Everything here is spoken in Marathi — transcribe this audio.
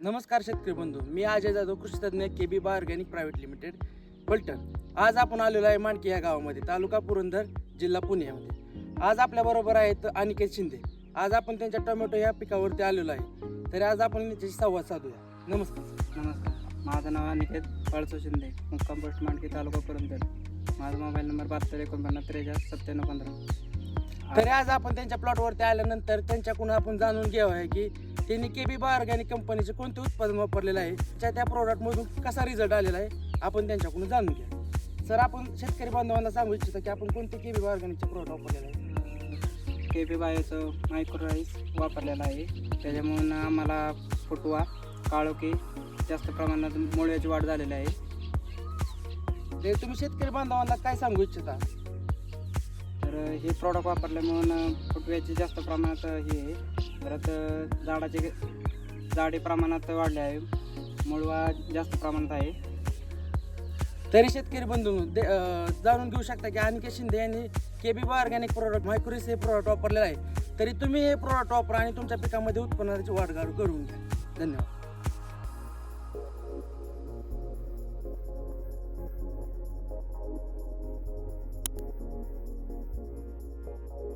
नमस्कार शेतकरी बंधू, मी अजय जाधव, कृषी तज्ञ KB ऑर्गॅनिक प्रायव्हेट लिमिटेड पलटण. आज आपण आलेलो आहे माणकी या गावामध्ये, तालुका पुरंदर, जिल्हा पुणे यामध्ये. आज आपल्या बरोबर आहेत अनिकेत शिंदे. आज आपण त्यांच्या टोमॅटो या पिकावरती आलेलो आहे, तर आज आपण त्यांच्याशी संवाद साधूया. नमस्कार. नमस्कार, माझं नाव अनिकेत पळसो शिंदे, मुक्काम पोस्ट माणकी, तालुका पुरंदर. माझा मोबाईल नंबर 72 49 63 97 15. तर आज आपण त्यांच्या प्लॉटवरती आल्यानंतर त्यांच्याकडून आपण जाणून घ्यावं आहे की त्यांनी KB ऑर्गॅनिक कंपनीचे कोणते उत्पादन वापरलेलं आहे, त्या प्रोडक्टमधून कसा रिझल्ट आलेला आहे, आपण त्यांच्याकडून जाणून घ्या. सर, आपण शेतकरी बांधवांना सांगू इच्छिता की आपण कोणते KB ऑर्गॅनिकचे प्रोडक्ट वापरलेले आहे? KB बायोचं मायक्रो राईस वापरलेला आहे. त्याच्यामुळं आम्हाला फुटवा, काळोखी, जास्त प्रमाणात मुळ्याची वाढ झालेली आहे. ते तुम्ही शेतकरी बांधवांना काय सांगू इच्छिता? तर हे प्रॉडक्ट वापरल्यामुळं फुटव्याची जास्त प्रमाणात हे आहे. परत झाडाचे झाडे प्रमाणात वाढले आहे, मुळवा जास्त प्रमाणात आहे. तरी शेतकरी बंधू जाणून घेऊ शकता की अनिकेत शिंदे यांनी KB ऑर्गॅनिक प्रोडक्ट मायक्रोराईस हे प्रोडक्ट वापरलेलं आहे. तरी तुम्ही हे प्रोडक्ट वापरा आणि तुमच्या पिकामध्ये उत्पन्नाची वाढ करून घ्या. धन्यवाद.